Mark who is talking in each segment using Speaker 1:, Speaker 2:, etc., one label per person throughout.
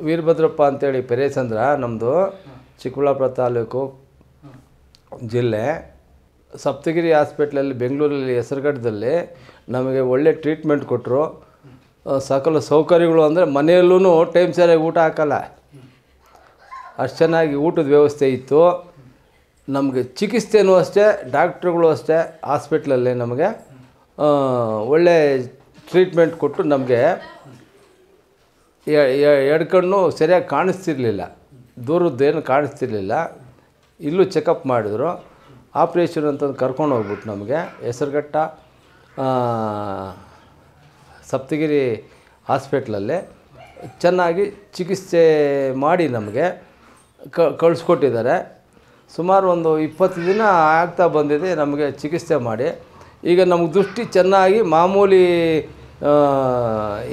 Speaker 1: ವೀರಭದ್ರಪ್ಪ ಅಂತೇಳಿ ಪೆರೇಸಂದ್ರ ನಮ್ಮದು ಚಿಕ್ಕಬಳ್ಳಾಪುರ ತಾಲೂಕು ಜಿಲ್ಲೆ. ಸಪ್ತಗಿರಿ ಹಾಸ್ಪಿಟ್ಲಲ್ಲಿ ಬೆಂಗಳೂರಲ್ಲಿ ಹೆಸರುಘಟ್ಟದಲ್ಲಿ ನಮಗೆ ಒಳ್ಳೆ ಟ್ರೀಟ್ಮೆಂಟ್ ಕೊಟ್ಟರು. ಸಕಲ ಸೌಕರ್ಯಗಳು ಅಂದರೆ ಮನೆಯಲ್ಲೂ ಟೈಮ್ ಸರಿಯಾಗಿ ಊಟ ಹಾಕಲ್ಲ, ಅಷ್ಟು ಚೆನ್ನಾಗಿ ಊಟದ ವ್ಯವಸ್ಥೆ ಇತ್ತು. ನಮಗೆ ಚಿಕಿತ್ಸೆನೂ ಅಷ್ಟೇ, ಡಾಕ್ಟ್ರುಗಳು ಅಷ್ಟೇ ಹಾಸ್ಪಿಟ್ಲಲ್ಲಿ ನಮಗೆ ಒಳ್ಳೆ ಟ್ರೀಟ್ಮೆಂಟ್ ಕೊಟ್ಟು ನಮಗೆ ಎರಡು ಕಣ್ಣು ಸರಿಯಾಗಿ ಕಾಣಿಸ್ತಿರ್ಲಿಲ್ಲ, ದೂರದ್ದೇನು ಕಾಣಿಸ್ತಿರ್ಲಿಲ್ಲ. ಇಲ್ಲೂ ಚೆಕಪ್ ಮಾಡಿದ್ರು. ಆಪ್ರೇಷನ್ ಅಂತಂದು ಕರ್ಕೊಂಡು ಹೋಗ್ಬಿಟ್ಟು ನಮಗೆ ಹೆಸರುಘಟ್ಟ ಸಪ್ತಗಿರಿ ಹಾಸ್ಪಿಟ್ಲಲ್ಲಿ ಚೆನ್ನಾಗಿ ಚಿಕಿತ್ಸೆ ಮಾಡಿ ನಮಗೆ ಕಳಿಸ್ಕೊಟ್ಟಿದ್ದಾರೆ. ಸುಮಾರು ಒಂದು 20 ದಿನ ಆಗ್ತಾ ಬಂದಿದೆ ನಮಗೆ ಚಿಕಿತ್ಸೆ ಮಾಡಿ. ಈಗ ನಮಗೆ ದೃಷ್ಟಿ ಚೆನ್ನಾಗಿ ಮಾಮೂಲಿ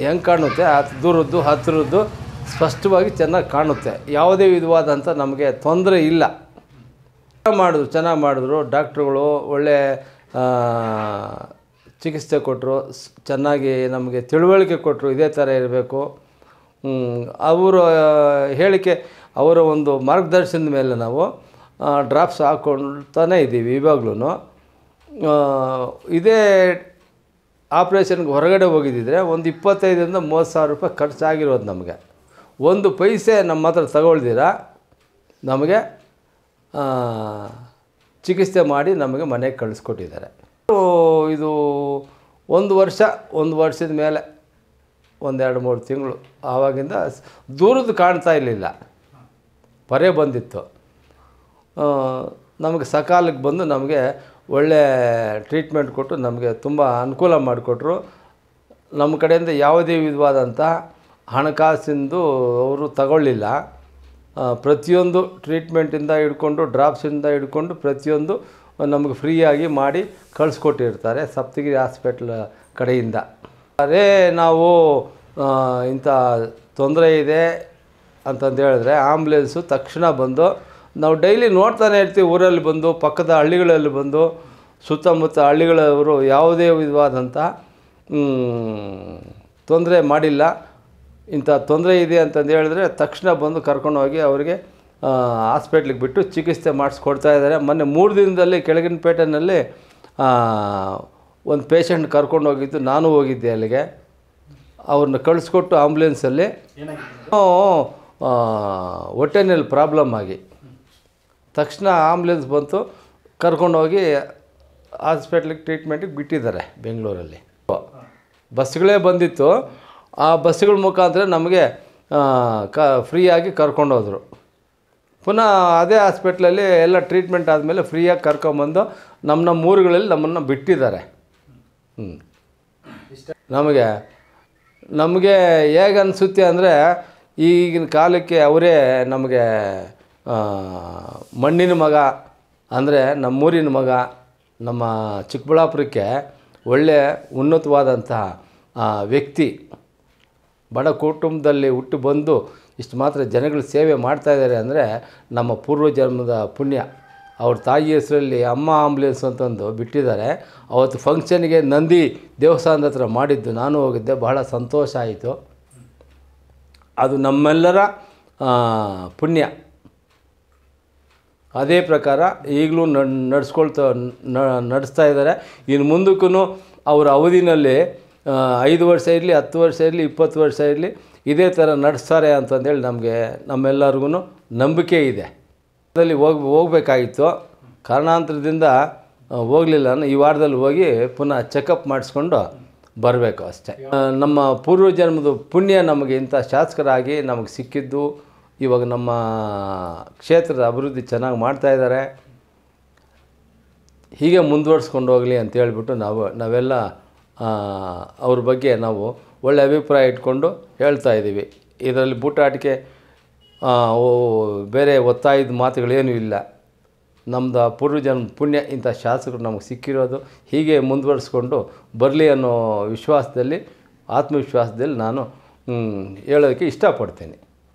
Speaker 1: ಹೆಂಗೆ ಕಾಣುತ್ತೆ ದೂರದ್ದು ಹತ್ತಿರದ್ದು ಸ್ಪಷ್ಟವಾಗಿ ಚೆನ್ನಾಗಿ ಕಾಣುತ್ತೆ. ಯಾವುದೇ ವಿಧವಾದಂಥ ನಮಗೆ ತೊಂದರೆ ಇಲ್ಲ. ಚೆನ್ನಾಗಿ ಮಾಡಿದ್ರು ಡಾಕ್ಟ್ರುಗಳು. ಒಳ್ಳೆ ಚಿಕಿತ್ಸೆ ಕೊಟ್ಟರು, ಚೆನ್ನಾಗಿ ನಮಗೆ ತಿಳುವಳಿಕೆ ಕೊಟ್ಟರು, ಇದೇ ಥರ ಇರಬೇಕು. ಅವರ ಹೇಳಿಕೆ, ಅವರ ಒಂದು ಮಾರ್ಗದರ್ಶನದ ಮೇಲೆ ನಾವು ಡ್ರಾಪ್ಸ್ ಹಾಕ್ಕೊಳ್ತಾನೆ ಇದ್ದೀವಿ ಇವಾಗಲೂ. ಇದೇ ಆಪ್ರೇಷನ್ಗೆ ಹೊರಗಡೆ ಹೋಗಿದ್ದಿದ್ರೆ ಒಂದು 25,000 to 30,000 ರೂಪಾಯಿ ಖರ್ಚಾಗಿರೋದು ನಮಗೆ. ಒಂದು ಪೈಸೆ ನಮ್ಮ ಹತ್ರ ತಗೊಳ್ದಿರ ನಮಗೆ ಚಿಕಿತ್ಸೆ ಮಾಡಿ ನಮಗೆ ಮನೆಗೆ ಕಳಿಸ್ಕೊಟ್ಟಿದ್ದಾರೆ. ಇದು ಒಂದು ವರ್ಷದ ಮೇಲೆ 1-2-3 ತಿಂಗಳು ಆವಾಗಿಂದ ದೂರದ್ದು ಕಾಣ್ತಾ ಇರಲಿಲ್ಲ, ಪರೇ ಬಂದಿತ್ತು. ನಮಗೆ ಸಕಾಲಕ್ಕೆ ಬಂದು ನಮಗೆ ಒಳ್ಳೆ ಟ್ರೀಟ್ಮೆಂಟ್ ಕೊಟ್ಟು ನಮಗೆ ತುಂಬ ಅನುಕೂಲ ಮಾಡಿಕೊಟ್ರು. ನಮ್ಮ ಕಡೆಯಿಂದ ಯಾವುದೇ ವಿಧವಾದಂಥ ಹಣಕಾಸಿಂದು ಅವರು ತಗೊಳ್ಳಿಲ್ಲ. ಪ್ರತಿಯೊಂದು ಟ್ರೀಟ್ಮೆಂಟಿಂದ ಹಿಡ್ಕೊಂಡು ಡ್ರಾಪ್ಸಿಂದ ಹಿಡ್ಕೊಂಡು ಪ್ರತಿಯೊಂದು ನಮಗೆ ಫ್ರೀಯಾಗಿ ಮಾಡಿ ಕಳಿಸ್ಕೊಟ್ಟಿರ್ತಾರೆ ಸಪ್ತಗಿರಿ ಹಾಸ್ಪಿಟ್ಲ್ ಕಡೆಯಿಂದ. ಅದೇ ನಾವು ಇಂಥ ತೊಂದರೆ ಇದೆ ಅಂತಂದು ಹೇಳಿದ್ರೆ ಆಂಬುಲೆನ್ಸು ತಕ್ಷಣ ಬಂದು, ನಾವು ಡೈಲಿ ನೋಡ್ತಾನೆ ಇರ್ತೀವಿ ಊರಲ್ಲಿ ಬಂದು, ಪಕ್ಕದ ಹಳ್ಳಿಗಳಲ್ಲಿ ಬಂದು, ಸುತ್ತಮುತ್ತ ಹಳ್ಳಿಗಳವರು ಯಾವುದೇ ವಿಧವಾದಂಥ ತೊಂದರೆ ಮಾಡಿಲ್ಲ. ಇಂಥ ತೊಂದರೆ ಇದೆ ಅಂತಂದು ಹೇಳಿದ್ರೆ ತಕ್ಷಣ ಬಂದು ಕರ್ಕೊಂಡೋಗಿ ಅವರಿಗೆ ಹಾಸ್ಪಿಟ್ಲಿಗೆ ಬಿಟ್ಟು ಚಿಕಿತ್ಸೆ ಮಾಡಿಸ್ಕೊಡ್ತಾಯಿದ್ದಾರೆ. ಮೊನ್ನೆ 3 ದಿನದಲ್ಲಿ ಕೆಳಗಿನಪೇಟೆನಲ್ಲಿ ಒಂದು ಪೇಷಂಟ್ ಕರ್ಕೊಂಡೋಗಿದ್ದು, ನಾನು ಹೋಗಿದ್ದೆ ಅಲ್ಲಿಗೆ. ಅವ್ರನ್ನ ಕಳಿಸ್ಕೊಟ್ಟು ಆಂಬುಲೆನ್ಸಲ್ಲಿ ಹೊಟ್ಟೆನಲ್ಲಿ ಪ್ರಾಬ್ಲಮ್ ಆಗಿ ತಕ್ಷಣ ಆಂಬುಲೆನ್ಸ್ ಬಂತು, ಕರ್ಕೊಂಡೋಗಿ ಹಾಸ್ಪಿಟ್ಲಿಗೆ ಟ್ರೀಟ್ಮೆಂಟಿಗೆ ಬಿಟ್ಟಿದ್ದಾರೆ ಬೆಂಗಳೂರಲ್ಲಿ. ಬಸ್ಗಳೇ ಬಂದಿತ್ತು, ಆ ಬಸ್ಸುಗಳ ಮುಖಾಂತರ ನಮಗೆ ಫ್ರೀಯಾಗಿ ಕರ್ಕೊಂಡೋದ್ರು. ಪುನಃ ಅದೇ ಹಾಸ್ಪಿಟ್ಲಲ್ಲಿ ಎಲ್ಲ ಟ್ರೀಟ್ಮೆಂಟ್ ಆದಮೇಲೆ ಫ್ರೀಯಾಗಿ ಕರ್ಕೊಂಬಂದು ನಮ್ಮ ಊರುಗಳಲ್ಲಿ ನಮ್ಮನ್ನು ಬಿಟ್ಟಿದ್ದಾರೆ. ನಮಗೆ ಹೇಗೆ ಅನಿಸುತ್ತೆ ಅಂದರೆ, ಈಗಿನ ಕಾಲಕ್ಕೆ ಅವರೇ ನಮಗೆ ಮಣ್ಣಿನ ಮಗ ಅಂದರೆ ನಮ್ಮೂರಿನ ಮಗ. ನಮ್ಮ ಚಿಕ್ಕಬಳ್ಳಾಪುರಕ್ಕೆ ಒಳ್ಳೆಯ ಉನ್ನತವಾದಂತಹ ವ್ಯಕ್ತಿ, ಬಡ ಕುಟುಂಬದಲ್ಲಿ ಹುಟ್ಟು ಬಂದು ಇಷ್ಟು ಮಾತ್ರ ಜನಗಳ ಸೇವೆ ಮಾಡ್ತಾಯಿದ್ದಾರೆ ಅಂದರೆ ನಮ್ಮ ಪೂರ್ವಜನ್ಮದ ಪುಣ್ಯ. ಅವ್ರ ತಾಯಿ ಹೆಸರಲ್ಲಿ ಅಮ್ಮ ಆಂಬುಲೆನ್ಸ್ ಅಂತಂದು ಬಿಟ್ಟಿದ್ದಾರೆ. ಅವತ್ತು ಫಂಕ್ಷನ್ಗೆ ನಂದಿ ದೇವಸ್ಥಾನದ ಹತ್ರ ಮಾಡಿದ್ದು, ನಾನು ಹೋಗಿದ್ದೆ, ಬಹಳ ಸಂತೋಷ ಆಯಿತು. ಅದು ನಮ್ಮೆಲ್ಲರ ಪುಣ್ಯ. ಅದೇ ಪ್ರಕಾರ ಈಗಲೂ ನಡೆಸ್ತಾ ಇದ್ದಾರೆ. ಇನ್ನು ಮುಂದಕ್ಕೂ ಅವರ ಅವಧಿನಲ್ಲಿ 5 ವರ್ಷ ಇರಲಿ, 10 ವರ್ಷ ಇರಲಿ, 20 ವರ್ಷ ಇರಲಿ, ಇದೇ ಥರ ನಡೆಸ್ತಾರೆ ಅಂತಂದೇಳಿ ನಮ್ಮೆಲ್ಲರಿಗೂ ನಂಬಿಕೆ ಇದೆ. ಅದರಲ್ಲಿ ಹೋಗಬೇಕಾಗಿತ್ತು, ಕಾರಣಾಂತರದಿಂದ ಹೋಗಲಿಲ್ಲ. ಈ ವಾರದಲ್ಲಿ ಹೋಗಿ ಪುನಃ ಚೆಕಪ್ ಮಾಡಿಸ್ಕೊಂಡು ಬರಬೇಕು ಅಷ್ಟೇ. ನಮ್ಮ ಪೂರ್ವಜನ್ಮದ ಪುಣ್ಯ ನಮಗೆ ಇಂಥ ಶಾಸಕರಾಗಿ ನಮಗೆ ಸಿಕ್ಕಿದ್ದು. ಇವಾಗ ನಮ್ಮ ಕ್ಷೇತ್ರದ ಅಭಿವೃದ್ಧಿ ಚೆನ್ನಾಗಿ ಮಾಡ್ತಾಯಿದ್ದಾರೆ. ಹೀಗೆ ಮುಂದುವರ್ಸ್ಕೊಂಡು ಹೋಗಲಿ ಅಂತ ಹೇಳ್ಬಿಟ್ಟು ನಾವೆಲ್ಲ ಅವ್ರ ಬಗ್ಗೆ ನಾವು ಒಳ್ಳೆಯ ಅಭಿಪ್ರಾಯ ಇಟ್ಕೊಂಡು ಹೇಳ್ತಾ ಇದ್ದೀವಿ. ಇದರಲ್ಲಿ ಬೂಟಾಟಿಕೆ ಬೇರೆ ಒತ್ತಾಯದ ಮಾತುಗಳೇನೂ ಇಲ್ಲ. ನಮ್ಮದು ಪೂರ್ವಜನ್ಮ ಪುಣ್ಯ ಇಂಥ ಶಾಸಕರು ನಮಗೆ ಸಿಕ್ಕಿರೋದು. ಹೀಗೆ ಮುಂದುವರಿಸ್ಕೊಂಡು ಬರಲಿ ಅನ್ನೋ ವಿಶ್ವಾಸದಲ್ಲಿ, ಆತ್ಮವಿಶ್ವಾಸದಲ್ಲಿ ನಾನು ಹೇಳೋದಕ್ಕೆ ಇಷ್ಟಪಡ್ತೀನಿ.